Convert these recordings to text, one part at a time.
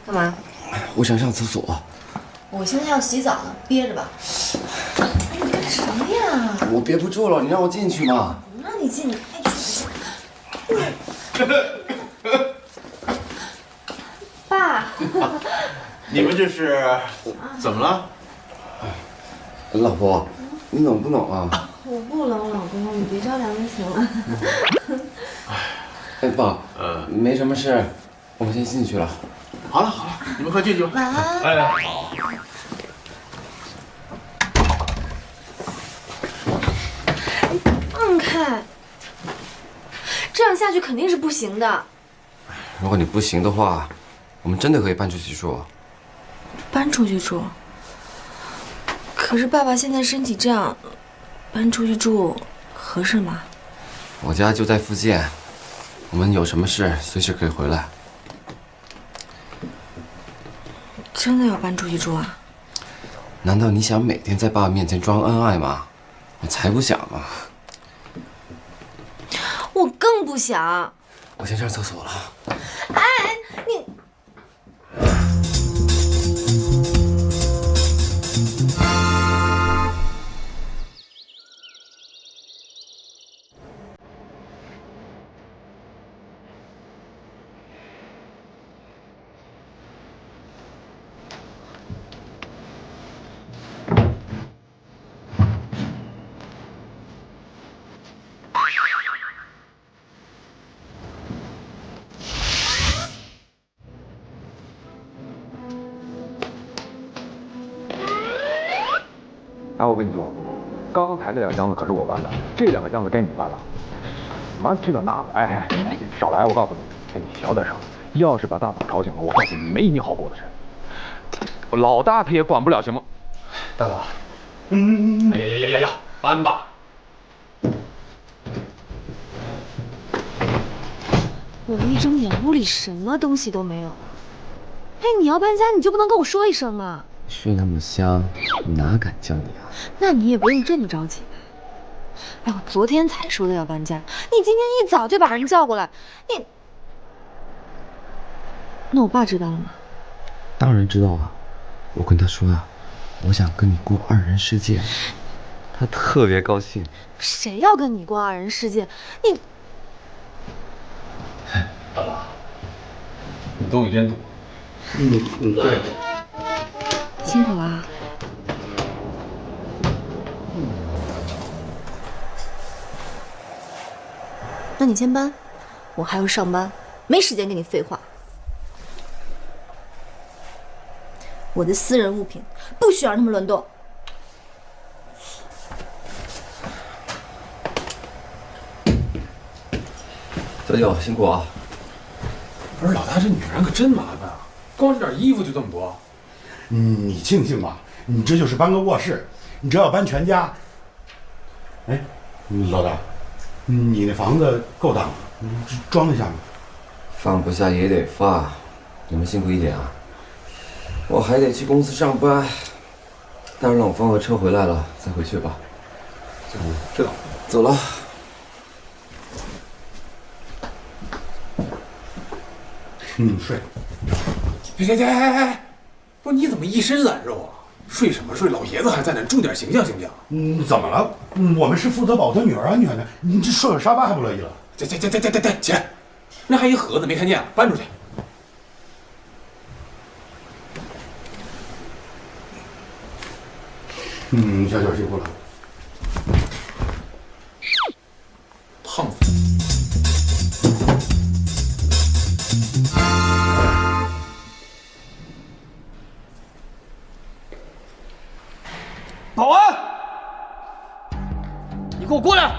干嘛？我想上厕所。我现在要洗澡呢，憋着吧。哎，你干什么呀？我憋不住了，你让我进去嘛。不让你进，你爱去不去。爸，你们这是怎么了？老婆，你冷不冷啊？我不冷，老公，你别着凉就行了。哎，爸，没什么事，我们先进去了。好了好了，你们快进去吧。晚安。哎，放开，这样下去肯定是不行的。如果你不行的话，我们真的可以搬出去住。搬出去住？可是爸爸现在身体这样，搬出去住合适吗？我家就在附近，我们有什么事随时可以回来。真的要搬出去住啊？难道你想每天在爸爸面前装恩爱吗？我才不想呢。我更不想。我先上厕所了。哎，你。哎，我跟你说，刚才那2箱子可是我搬的，这2个箱子该你搬了。妈，这个那个，哎，少来！我告诉你，哎，你小点声，要是把大嫂吵醒了，我告诉你，没你好过的事。老大他也管不了，行吗？大嫂，呀，搬吧。我一睁眼，屋里什么东西都没有。哎，你要搬家，你就不能跟我说一声吗？睡那么香，哪敢叫你啊？那你也不用这么着急。哎，我昨天才说的要搬家，你今天一早就把人叫过来，你……那我爸知道了吗？当然知道啊，我跟他说啊，我想跟你过2人世界，他特别高兴。谁要跟你过2人世界？你……大嫂，你东西真多。对。辛苦了。那你先搬，我还要上班，没时间跟你废话。我的私人物品不许让他们乱动。小九，辛苦啊！不是老大，这女人可真麻烦啊，光这点衣服就这么多。你庆幸吧，你这就是搬个卧室，你这要搬全家。哎，老大，你那房子够大吗？你装得下吗？放不下也得放，你们辛苦一点啊！我还得去公司上班，待会儿冷放个车回来了再回去吧。知道。走了。睡。别！不是你怎么一身懒肉啊？睡什么睡？老爷子还在那，重点形象行不行？怎么了？我们是负责保他女儿安全的，你这睡会沙发还不乐意了？起来！那还一盒子没看见，搬出去。小九辛苦了。胖子。保安，你给我过来！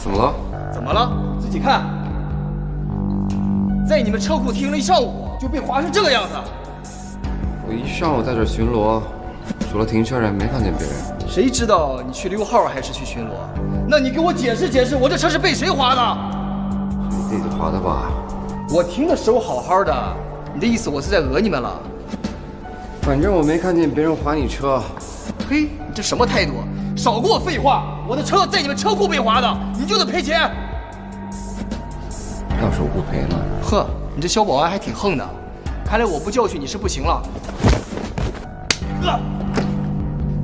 怎么了？怎么了？自己看。在你们车库停了一上午，就被划成这个样子。我一上午在这巡逻，除了停车人没看见别人。谁知道你去溜号还是去巡逻？那你给我解释解释，我这车是被谁划的？是你自己划的吧？我停的时候好好的，你的意思我是在讹你们了？反正我没看见别人划你车。嘿，你这什么态度？少给我废话！我的车在你们车库被划的，你就得赔钱。到手不赔呢。呵，你这小保安还挺横的，看来我不教训你是不行了。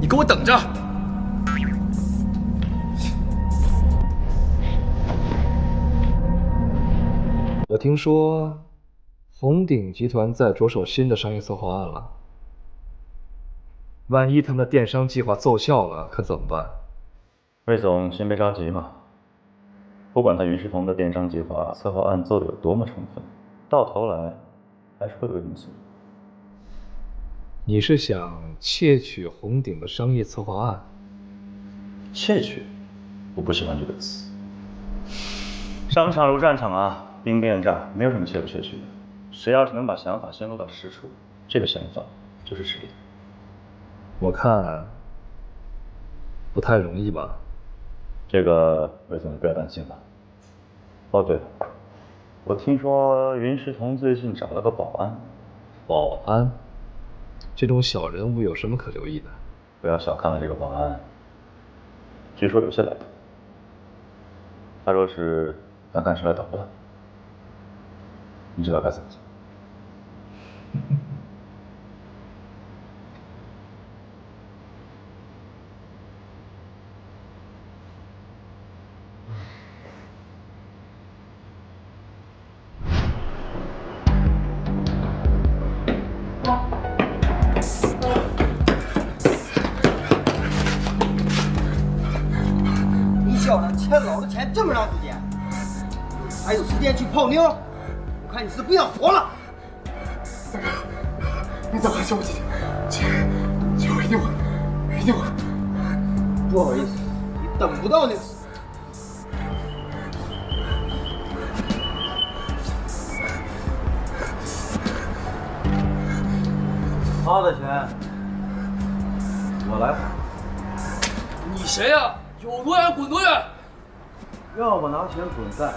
你给我等着！我听说红鼎集团在着手新的商业策划案了，万一他们的电商计划奏效了，可怎么办？魏总先别着急嘛，不管他云世彤的电商计划策划案做的有多么充分，到头来还是会有因素。你是想窃取红鼎的商业策划案？窃取，我不喜欢这个词。商场如战场啊，兵变诈，没有什么窃不窃取的。谁要是能把想法先落到实处，这个想法就是实力。我看不太容易吧。这个魏总不要担心了。哦对了，我听说云世彤最近找了个保安。保安？这种小人物有什么可留意的？不要小看了这个保安，据说有些来头。他若是敢干事来捣乱，你知道该怎么做。你小子欠老子钱这么长时间，还有时间去泡妞？我看你是不想活了！你怎么还欠我钱？钱我一定还，一定还。不好意思，你等不到那时。他的钱我来还。你谁呀？有多远滚多远！要么拿钱滚蛋，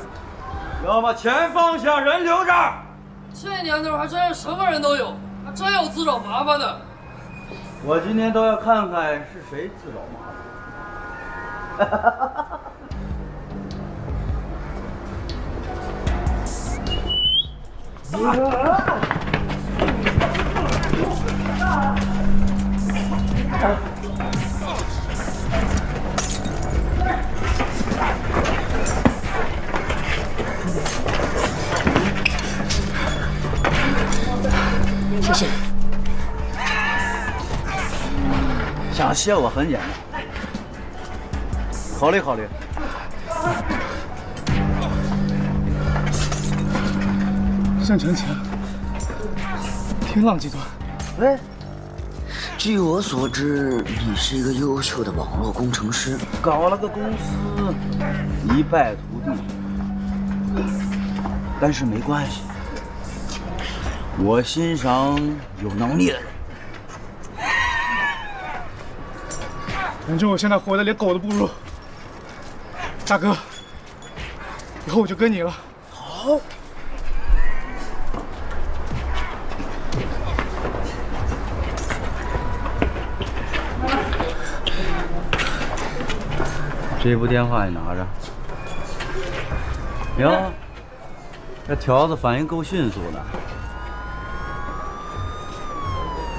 要么钱放下，人留着。这年头还真是什么人都有，还真有自找麻烦的。我今天都要看看是谁自找麻烦。谢谢。想谢我很简单，考虑考虑。向前请，天浪集团。喂，据我所知，你是一个优秀的网络工程师，搞了个公司，一败涂地。但是没关系，我欣赏有能力的人。反正我现在活得连狗都不如。大哥，以后我就跟你了。好。这部电话你拿着。哟，这条子反应够迅速的。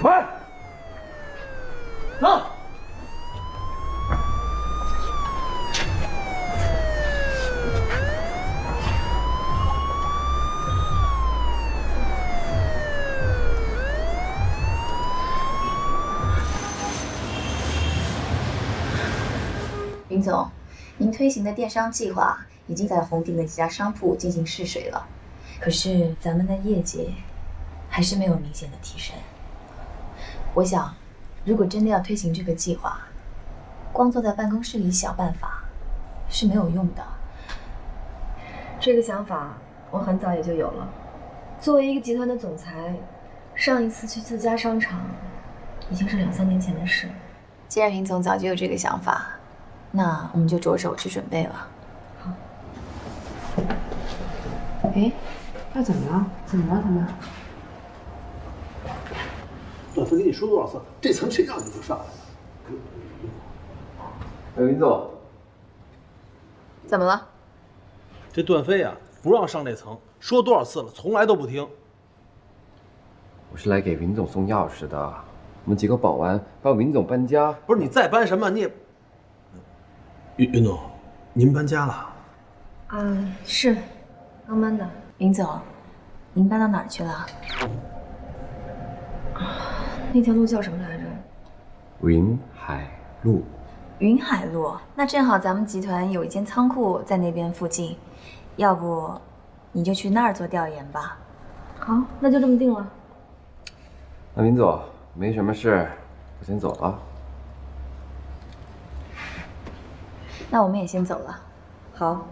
喂，走。林总，您推行的电商计划已经在红鼎的几家商铺进行试水了，可是咱们的业绩还是没有明显的提升。我想，如果真的要推行这个计划，光坐在办公室里想办法是没有用的。这个想法我很早也就有了。作为一个集团的总裁，上一次去自家商场已经是2、3年前的事。既然林总早就有这个想法，那我们就着手去准备了。好。哎，这怎么了？怎么了，他们？段飞跟你说多少次，这层谁让你就上来了？林总，怎么了？这段飞啊，不让上那层，说多少次了，从来都不听。我是来给云总送钥匙的，我们几个保安帮云总搬家。不是你再搬什么，你也……云总，您搬家了？是，刚搬的。云总，您搬到哪儿去了？那条路叫什么来着？云海路。云海路，那正好咱们集团有一间仓库在那边附近，要不你就去那儿做调研吧。好，那就这么定了。那云总没什么事，我先走了。那我们也先走了。好。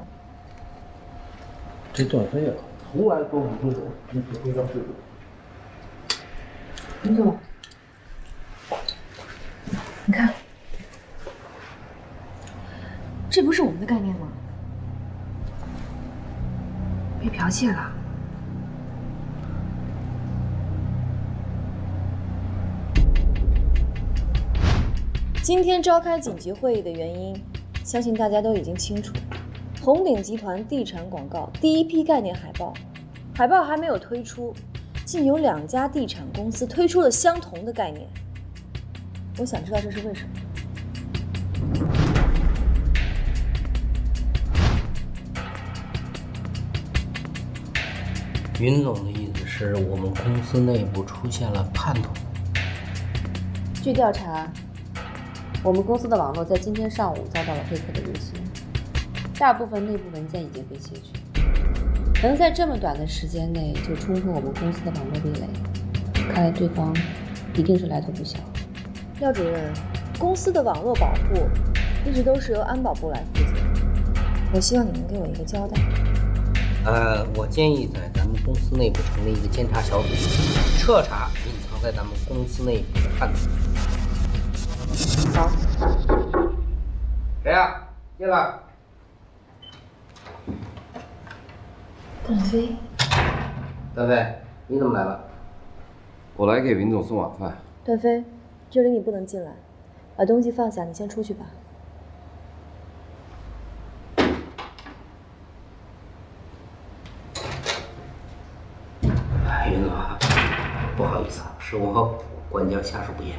这段飞啊，从来都不遵守公交制度。云总，你看，这不是我们的概念吗？被剽窃了。今天召开紧急会议的原因，相信大家都已经清楚。红鼎集团地产广告第一批概念海报，海报还没有推出，竟有2家地产公司推出了相同的概念。我想知道这是为什么。云总的意思是我们公司内部出现了叛徒。据调查，我们公司的网络在今天上午遭到了黑客的入侵，大部分内部文件已经被窃取，能在这么短的时间内就冲破我们公司的网络壁垒，看来对方一定是来头不小。廖主任，公司的网络保护一直都是由安保部来负责，我希望你能给我一个交代。我建议在咱们公司内部成立一个监察小组，彻查隐藏在咱们公司内部的叛徒。好。谁呀？进来。段飞。段飞，你怎么来了？我来给云总送晚饭。段飞，这里你不能进来，把东西放下，你先出去吧。云总，不好意思啊，是我管教下属不严。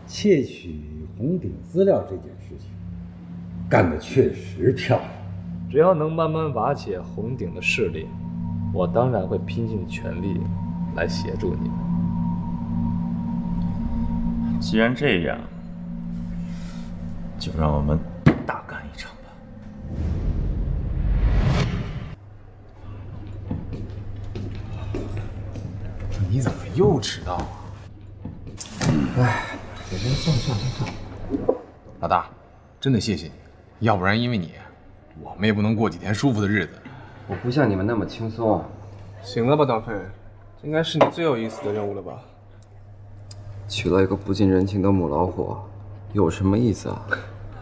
窃取红鼎资料这件事情，干得确实漂亮。只要能慢慢瓦解红鼎的势力，我当然会拼尽全力来协助你们。既然这样，就让我们大干一场吧。你怎么又迟到啊？算了。老大，真的谢谢你，要不然因为你，我们也不能过几天舒服的日子。我不像你们那么轻松。行了吧，段飞，这应该是你最有意思的任务了吧？娶了一个不近人情的母老虎，有什么意思啊？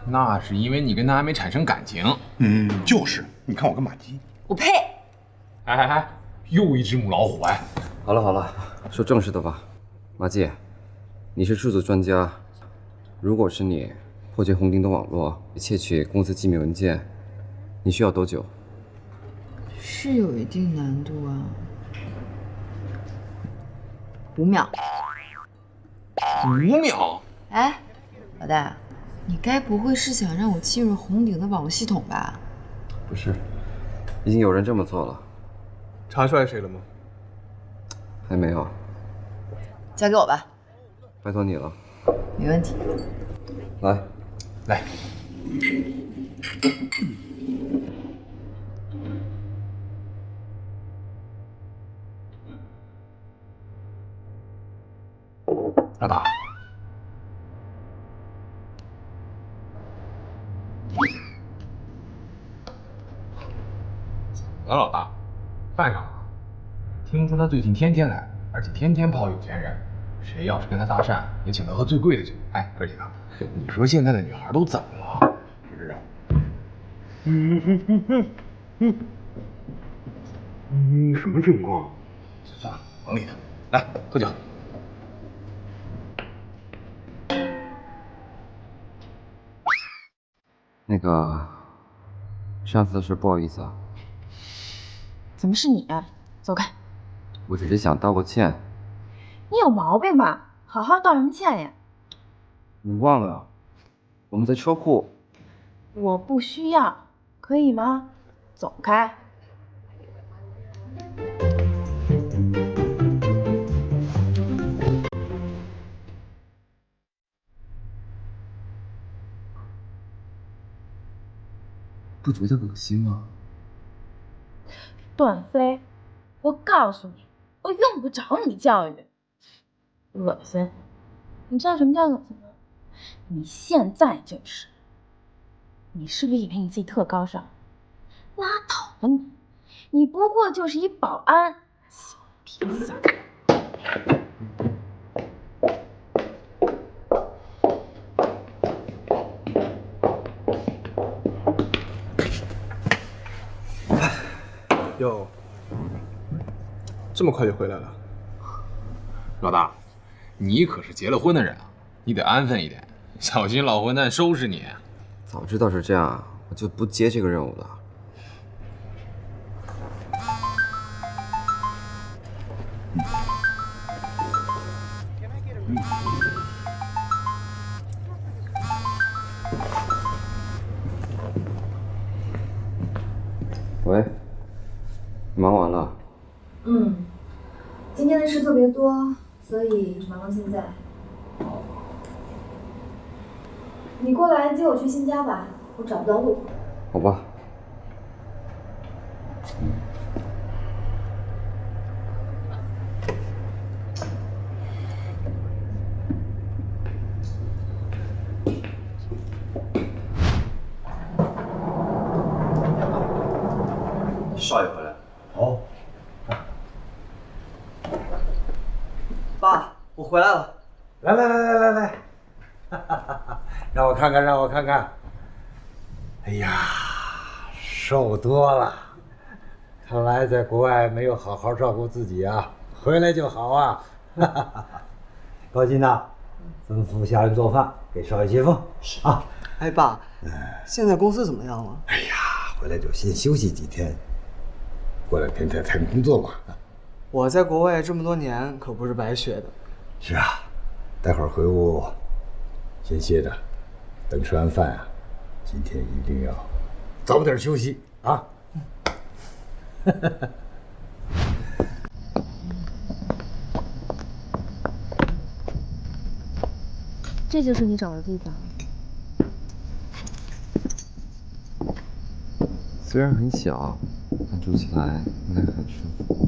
那是因为你跟他还没产生感情。就是，你看我跟马姬。我呸！哎，又一只母老虎哎！好了，说正事的吧。马季，你是数字专家，如果是你破解红鼎的网络，窃取公司机密文件，你需要多久？是有一定难度啊。5秒。5秒？哎，老大，你该不会是想让我侵入红鼎的网络系统吧？不是，已经有人这么做了。查出来谁了吗？还没有。交给我吧。拜托你了。没问题。来。老大，老大，饭上了。听说他最近天天来，而且天天泡有钱人，谁要是跟他搭讪，也请他喝最贵的酒。哎，哥几个，你说现在的女孩都怎么了？是啊。什么情况？算了，甭理他。来，喝酒。那个，上次的事不好意思啊。怎么是你啊？走开！我只是想道个歉。你有毛病吧？好好道什么歉呀？你忘了，我们在车库。我不需要，可以吗？走开！不觉得恶心吗？段飞，我告诉你，我用不着你教育。恶心，你知道什么叫恶心吗？你现在就是。你是不是以为你自己特高尚？拉倒吧你！你不过就是一保安，小披萨。哟，这么快就回来了，老大，你可是结了婚的人啊，你得安分一点，小心老混蛋收拾你。早知道是这样，我就不接这个任务了。喂，你忙完了？今天的事特别多，所以忙到现在。你过来接我去新家吧，我找不到路。好吧。少爷回来了。哦。爸，我回来了。来，让我看看。哎呀，瘦多了，看来在国外没有好好照顾自己啊，回来就好啊。高进呐，吩咐下人做饭，给少爷接风啊。哎，爸，现在公司怎么样了？哎呀，回来就先休息几天，过两天再谈工作嘛。我在国外这么多年可不是白学的。是啊，待会儿回屋先歇着，等吃完饭啊，今天一定要早点休息啊。这就是你找的地方。虽然很小，但住起来应该很舒服。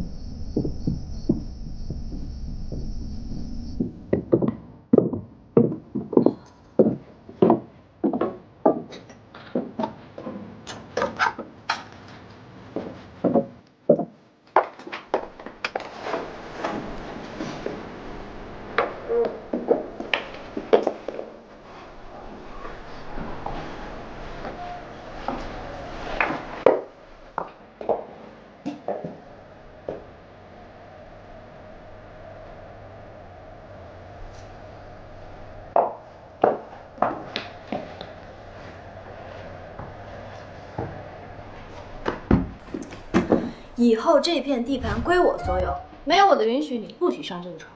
以后这片地盘归我所有，没有我的允许，你不许上这个床。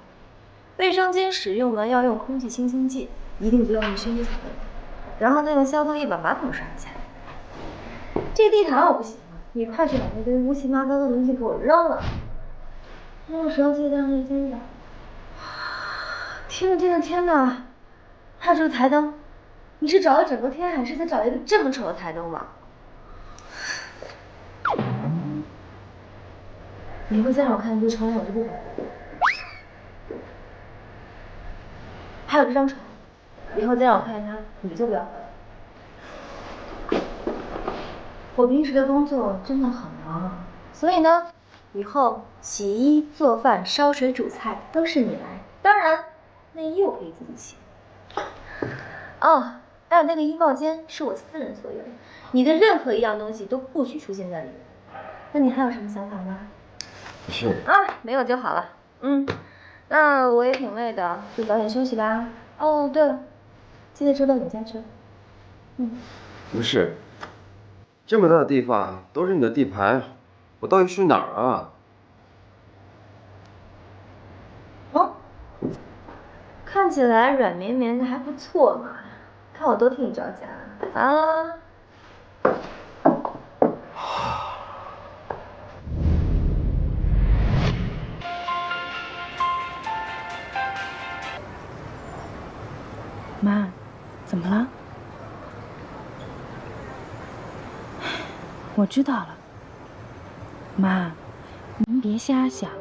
卫生间使用完要用空气清新剂，一定不要用薰衣草味。然后那个消毒液把马桶刷一下。这地毯我不喜欢，你快去把那堆乌七八糟的东西给我扔了。还有时候记得晾这肩膀。天哪！还有这个台灯，你是找了整个天，还是在找一个这么丑的台灯吗？你会再让我看这床我就不回来了。还有这张床，以后再让我看见它，你就不要回来了。我平时的工作真的很忙，所以呢，以后洗衣、做饭、烧水、煮菜都是你来。当然，内衣我可以自己洗。哦，还有那个衣帽间是我私人所有，你的任何一样东西都不许出现在里面。那你还有什么想法吗？是啊，没有就好了。那我也挺累的，就早点休息吧。哦，对了，记得周到你家吃。不是，这么大的地方都是你的地盘，我到底是哪儿啊？哦，看起来软绵绵的还不错嘛，看我多替你着想。啊。妈，怎么了？我知道了。妈，您别瞎想，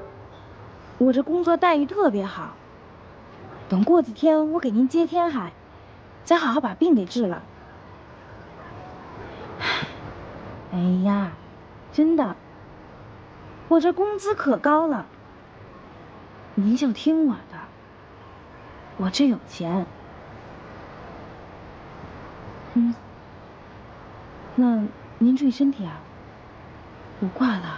我这工作待遇特别好。等过几天我给您接天海，再好好把病给治了。哎呀，真的，我这工资可高了。您就听我的，我这有钱。那您注意身体啊，我挂了。